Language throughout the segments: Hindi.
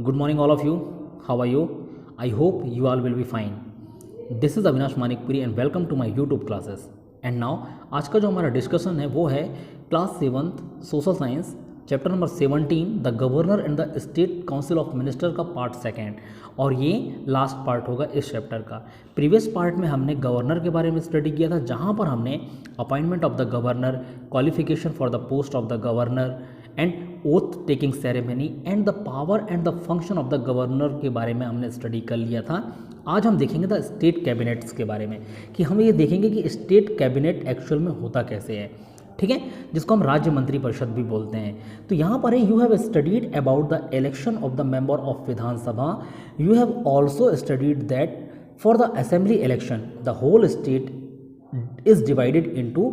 Good morning, all of you. How are you? I hope you all will be fine. This is Avinash Manikpuri and welcome to my YouTube classes. And now आज का जो हमारा डिस्कशन है वो है class 7th social science chapter number 17 the governor and the state council of minister का पार्ट सेकेंड, और ये लास्ट पार्ट होगा इस चैप्टर का। प्रीवियस पार्ट में हमने गवर्नर के बारे में स्टडी किया था, जहाँ पर हमने appointment of the governor, qualification for the post of the governor and oath taking ceremony and the power and the function of the governor के बारे में हमने स्टडी कर लिया था। आज हम देखेंगे द स्टेट कैबिनेट्स के बारे में, कि हम ये देखेंगे कि स्टेट कैबिनेट एक्चुअल में होता कैसे है, ठीक है, जिसको हम राज्य मंत्री परिषद भी बोलते हैं। तो यहाँ पर है you have studied about the election of the member of Vidhan Sabha, you have also studied that for the assembly election the whole state is divided into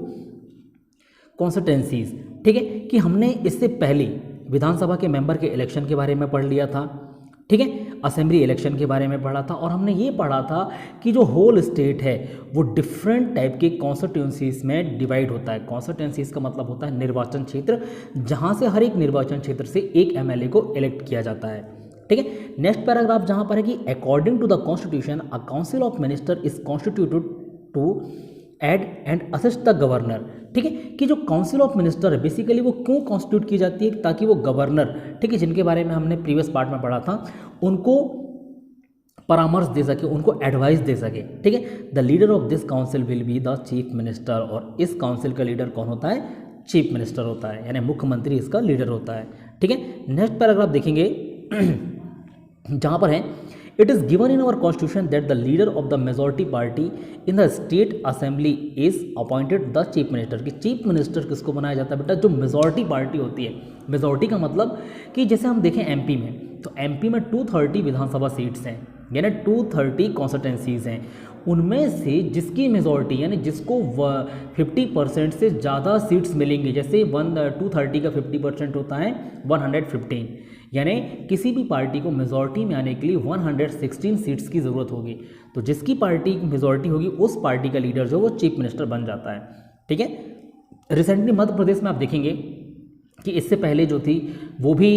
constituencies, ठीक है, कि हमने इससे पहले विधानसभा के मेंबर के इलेक्शन के बारे में पढ़ लिया था, ठीक है, असेंबली इलेक्शन के बारे में पढ़ा था, और हमने ये पढ़ा था कि जो होल स्टेट है वो डिफरेंट टाइप के कॉन्स्टिट्यूंसीज में डिवाइड होता है। कॉन्स्टिट्यूंसीज का मतलब होता है निर्वाचन क्षेत्र, जहाँ से हर एक निर्वाचन क्षेत्र से एक एमएलए को इलेक्ट किया जाता है, ठीक है। नेक्स्ट पैराग्राफ जहाँ पर है कि according to the constitution a council of minister is constituted to aid and assist the governor, ठीक है, कि जो काउंसिल ऑफ मिनिस्टर है बेसिकली वो क्यों कॉन्स्टिट्यूट की जाती है, ताकि वो गवर्नर, ठीक है, जिनके बारे में हमने प्रीवियस पार्ट में पढ़ा था, उनको परामर्श दे सके, उनको एडवाइस दे सके, ठीक है। The leader of this council will be the chief minister, और इस काउंसिल का लीडर कौन होता है? चीफ मिनिस्टर होता है, यानी मुख्यमंत्री इसका लीडर होता है, ठीक है। नेक्स्ट पैराग्राफ देखेंगे जहाँ पर है it is given in our constitution that the leader of the majority party in the state assembly is appointed the chief minister, कि चीफ मिनिस्टर किसको बनाया जाता है बेटा? जो मेजॉरिटी पार्टी होती है। मेजॉरिटी का मतलब कि जैसे हम देखें एमपी में, तो एमपी में 230 विधानसभा सीट्स हैं, यानी 230 कॉन्स्टिट्यूंसीज हैं, उनमें से जिसकी मेजॉरिटी यानी जिसको 50% से ज़्यादा सीट्स मिलेंगी, जैसे 230 का 50% होता है 115, यानी किसी भी पार्टी को मेजॉरिटी में आने के लिए 116 सीट्स की ज़रूरत होगी। तो जिसकी पार्टी की मेजॉरिटी होगी उस पार्टी का लीडर जो वो चीफ मिनिस्टर बन जाता है, ठीक है। रिसेंटली मध्य प्रदेश में आप देखेंगे कि इससे पहले जो थी वो भी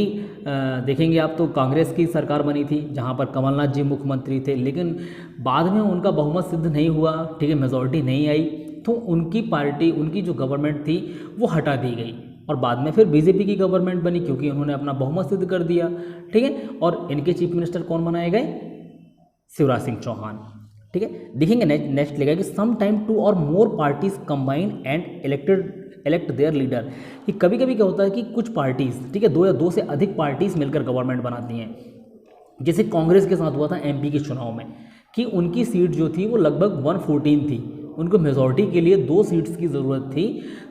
देखेंगे आप, तो कांग्रेस की सरकार बनी थी जहाँ पर कमलनाथ जी मुख्यमंत्री थे, लेकिन बाद में उनका बहुमत सिद्ध नहीं हुआ, ठीक है, मेजॉरिटी नहीं आई, तो उनकी पार्टी, उनकी जो गवर्नमेंट थी वो हटा दी गई, और बाद में फिर बीजेपी की गवर्नमेंट बनी क्योंकि उन्होंने अपना बहुमत सिद्ध कर दिया, ठीक है। और इनके चीफ मिनिस्टर कौन बनाए गए? शिवराज सिंह चौहान, ठीक है। देखेंगे नेक्स्ट लेगा कि सम टाइम 2 और more parties combine and elect their leader, कि कभी कभी क्या होता है कि कुछ पार्टीज, ठीक है, 2 या 2 से अधिक पार्टीज मिलकर गवर्नमेंट बनाती हैं। जैसे कांग्रेस के साथ हुआ था एमपी के चुनाव में, कि उनकी सीट जो थी वो लगभग 114 थी, उनको मेजॉरिटी के लिए 2 सीट्स की ज़रूरत थी,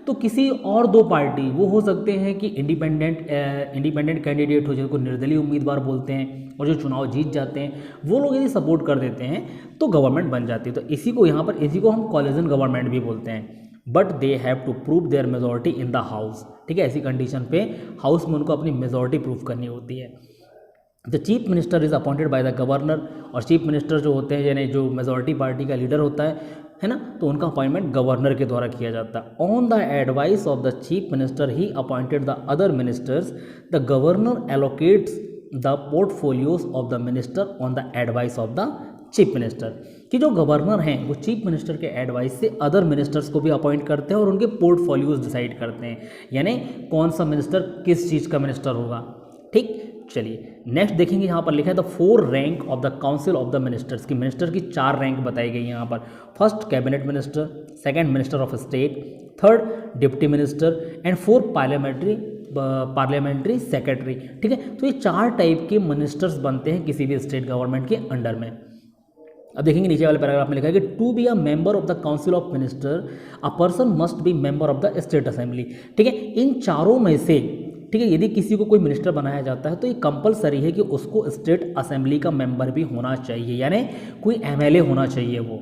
तो किसी और 2 पार्टी, वो हो सकते हैं कि इंडिपेंडेंट कैंडिडेट हो, जिनको निर्दलीय उम्मीदवार बोलते हैं, और जो चुनाव जीत जाते हैं वो लोग यदि सपोर्ट कर देते हैं तो गवर्नमेंट बन जाती है। तो इसी को यहाँ पर, इसी को हम कॉलिजन गवर्नमेंट भी बोलते हैं। But they have to prove their majority in the house, ठीक है, ऐसी कंडीशन पे हाउस में उनको अपनी मेजॉरिटी प्रूव करनी होती है। The chief minister is appointed by the governor, और चीफ मिनिस्टर जो होते हैं यानी जो मेजॉरिटी पार्टी का लीडर होता है ना, तो उनका अपॉइंटमेंट गवर्नर के द्वारा किया जाता है। On the advice of the chief minister he appointed the other ministers, the governor allocates the portfolios of the minister on the advice of the chief minister, कि जो गवर्नर हैं वो चीफ मिनिस्टर के एडवाइस से अदर मिनिस्टर्स को भी अपॉइंट करते हैं और उनके पोर्टफोलियोज डिसाइड करते हैं, यानी कौन सा मिनिस्टर किस चीज़ का मिनिस्टर होगा, ठीक। चलिए नेक्स्ट देखेंगे, यहाँ पर लिखा है the 4 rank of the council of the ministers, की मिनिस्टर की 4 रैंक बताई गई यहाँ पर। First cabinet minister, second minister of state, third deputy minister and 4 parliamentary secretary, ठीक है। तो ये 4 टाइप के मिनिस्टर्स बनते हैं किसी भी स्टेट गवर्नमेंट के अंडर में। अब देखेंगे नीचे वाले पैराग्राफ में लिखा है कि to be a member of the council of minister a person must be member of the state assembly, ठीक है। इन चारों में से, ठीक है, यदि किसी को कोई मिनिस्टर बनाया जाता है तो ये कंपलसरी है कि उसको स्टेट असेंबली का मेंबर भी होना चाहिए, यानी कोई एमएलए होना चाहिए वो।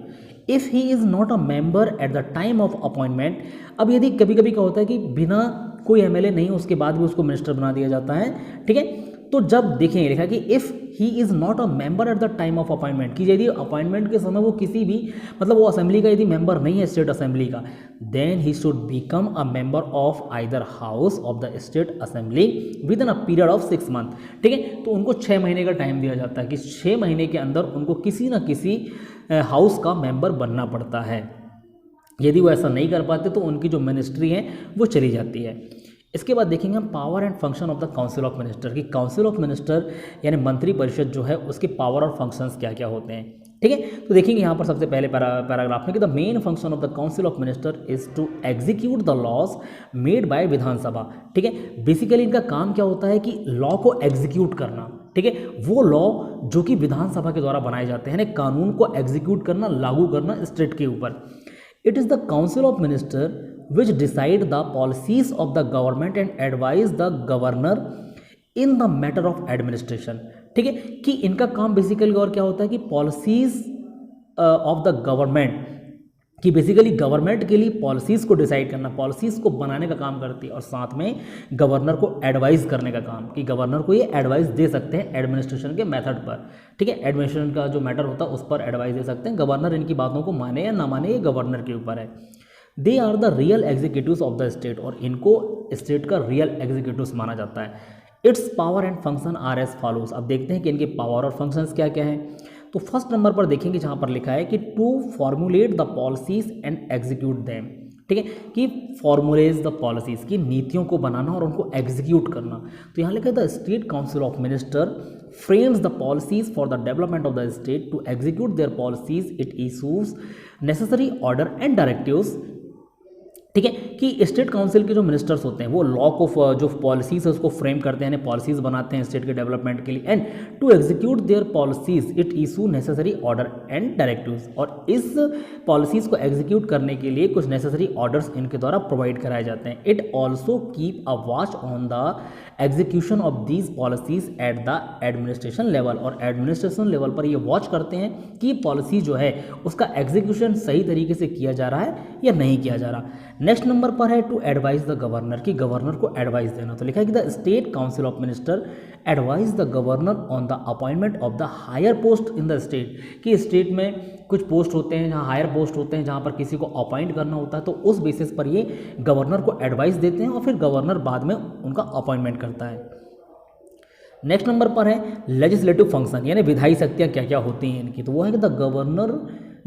If he is not a member at the time of appointment, अब यदि कभी कभी क्या होता है कि बिना कोई एमएलए नहीं उसके बाद भी उसको मिनिस्टर बना दिया जाता है, ठीक है, तो जब देखेंगे लिखा कि if he is not a member at the time of appointment, कि यदि अपॉइंटमेंट के समय वो किसी भी मतलब वो असेंबली का यदि मेंबर नहीं है स्टेट असेंबली का, then he should become a member of either house of the state assembly within a period of 6 month. ठीक है, तो उनको 6 महीने का टाइम दिया जाता है कि 6 महीने के अंदर उनको किसी न किसी हाउस का मेंबर बनना पड़ता है। यदि वो ऐसा नहीं कर पाते तो उनकी जो मिनिस्ट्री है वो चली जाती है। इसके बाद देखेंगे हम power and function of the council of minister, कि काउंसिल ऑफ मिनिस्टर यानी मंत्री परिषद जो है उसके पावर और फंक्शंस क्या क्या होते हैं। ठीक है, तो देखेंगे यहाँ पर सबसे पहले पैराग्राफ में कि the main function of the council of minister is to execute the laws made by Vidhansabha. ठीक है, बेसिकली इनका काम क्या होता है कि लॉ को एग्जीक्यूट करना। ठीक है, वो लॉ जो कि विधानसभा के द्वारा बनाए जाते हैं, कानून को एग्जीक्यूट करना, लागू करना स्टेट के ऊपर। It is the council of minister which decide the policies of the government and advise the governor in the matter of administration। ठीक है, कि इनका काम बेसिकली और क्या होता है कि पॉलिसीज ऑफ द गवर्नमेंट, कि बेसिकली गवर्नमेंट के लिए पॉलिसीज़ को डिसाइड करना, पॉलिसीज़ को बनाने का काम करती है, और साथ में गवर्नर को एडवाइस करने का काम, कि गवर्नर को ये एडवाइस दे सकते हैं एडमिनिस्ट्रेशन के मेथड पर। ठीक है, एडमिनिस्ट्रेशन का जो मैटर होता है उस पर एडवाइस दे सकते हैं। गवर्नर इनकी बातों को माने या ना माने ये गवर्नर के ऊपर है। They are the real executives of the state, और इनको स्टेट का रियल एग्जीक्यूटिव्स माना जाता है। Its power and function are as follows. अब देखते हैं कि इनके पावर और फंक्शंस क्या क्या हैं। तो फर्स्ट नंबर पर देखेंगे जहाँ पर लिखा है कि to formulate the policies and execute them. ठीक है, कि फॉर्मुलेज द पॉलिसीज, की नीतियों को बनाना और उनको एग्जीक्यूट करना। तो यहाँ लिखा है the state council of minister frames the policies for the development of the state. To execute their policies it issues necessary order and directives. ठीक है, कि स्टेट काउंसिल के जो मिनिस्टर्स होते हैं वो लॉ को जो पॉलिसीज है उसको फ्रेम करते हैं, पॉलिसीज बनाते हैं स्टेट के डेवलपमेंट के लिए। And to execute their policies it issue necessary order and directives, और इस पॉलिसीज को एग्जीक्यूट करने के लिए कुछ नेसेसरी ऑर्डर्स इनके द्वारा प्रोवाइड कराए जाते हैं। It also keep a watch on the execution of these policies at the administration level, और एडमिनिस्ट्रेशन लेवल पर ये वॉच करते हैं कि पॉलिसी जो है उसका एग्जीक्यूशन सही तरीके से किया जा रहा है या नहीं किया जा रहा। नेक्स्ट नंबर पर है टू एडवाइज द गवर्नर, की गवर्नर को एडवाइस देना। तो लिखा है कि the state council of minister advise the governor on the appointment of the higher post in the state, कि स्टेट में कुछ पोस्ट होते हैं जहाँ हायर पोस्ट होते हैं, जहाँ पर किसी को अपॉइंट करना होता है, तो उस बेसिस पर ये गवर्नर को एडवाइस देते हैं और फिर गवर्नर बाद में उनका अपॉइंटमेंट करता है। नेक्स्ट नंबर पर है लेजिस्लेटिव फंक्शन, यानी विधायी शक्तियाँ क्या क्या होती हैं इनकी। तो वो है कि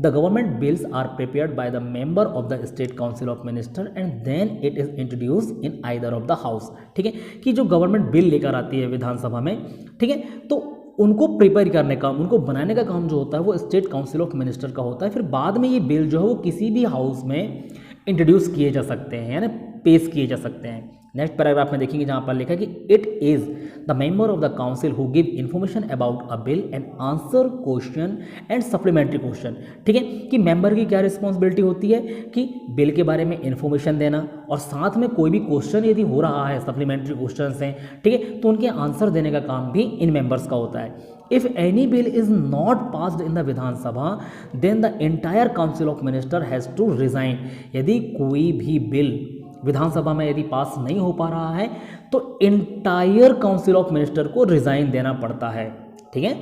the government bills are prepared by the member of the state council of minister and then it is introduce in either of the house. ठीक है, कि जो गवर्नमेंट बिल लेकर आती है विधानसभा में, ठीक है, तो उनको प्रिपेयर करने का, उनको बनाने का काम जो होता है वो स्टेट काउंसिल ऑफ मिनिस्टर का होता है। फिर बाद में ये बिल जो है वो किसी भी हाउस में इंट्रोड्यूस किए जा सकते हैं, यानी पेश किए जा सकते हैं। नेक्स्ट पैराग्राफ में देखेंगे जहाँ पर लिखा है कि it is the member of the council who give information about a bill and answer question and supplementary question. ठीक है, कि मेंबर की क्या रिस्पॉन्सिबिलिटी होती है कि बिल के बारे में इन्फॉर्मेशन देना, और साथ में कोई भी क्वेश्चन यदि हो रहा है, सप्लीमेंट्री क्वेश्चन हैं, ठीक है, तो उनके आंसर देने का काम भी इन मेंबर्स का होता है। If any bill is not passed in the Vidhan Sabha then the entire council of minister has to resign। यदि कोई भी बिल विधानसभा में यदि पास नहीं हो पा रहा है तो इंटायर काउंसिल ऑफ मिनिस्टर को रिजाइन देना पड़ता है। ठीक है,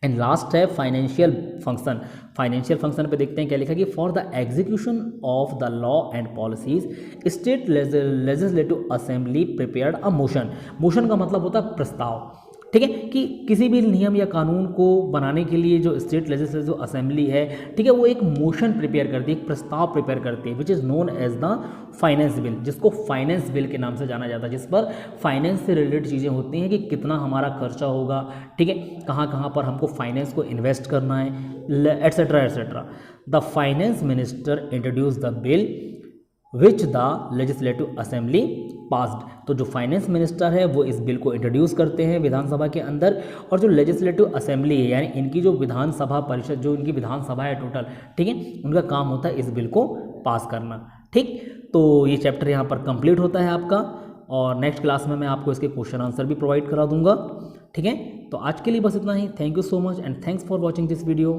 एंड लास्ट है फाइनेंशियल फंक्शन। फाइनेंशियल फंक्शन पे देखते हैं क्या लिखा है कि for the execution of the law and policies state legislative assembly prepared a motion. Motion का मतलब होता है प्रस्ताव। ठीक है, कि किसी भी नियम या कानून को बनाने के लिए जो स्टेट लेजिस्लेटिव असेंबली है, ठीक है, वो एक मोशन प्रिपेयर करती है, एक प्रस्ताव प्रिपेयर करती है, which is known as the finance bill, जिसको फाइनेंस बिल के नाम से जाना जाता है, जिस पर फाइनेंस से रिलेटेड चीज़ें होती हैं कि कितना हमारा खर्चा होगा, ठीक है, कहाँ कहाँ पर हमको फाइनेंस को इन्वेस्ट करना है, etcetera etcetera. The finance minister introduce the bill which the legislative assembly passed. तो जो फाइनेंस मिनिस्टर है वो इस बिल को इंट्रोड्यूस करते हैं विधानसभा के अंदर, और जो लेजिस्लेटिव असेंबली है यानी इनकी जो विधानसभा परिषद, जो इनकी विधानसभा है टोटल, ठीक है, उनका काम होता है इस बिल को पास करना। ठीक, तो ये चैप्टर यहाँ पर कंप्लीट होता है आपका, और नेक्स्ट क्लास में मैं आपको इसके क्वेश्चन आंसर भी प्रोवाइड करा दूंगा। ठीक है, तो आज के लिए बस इतना ही। Thank you so much and thanks for watching this video.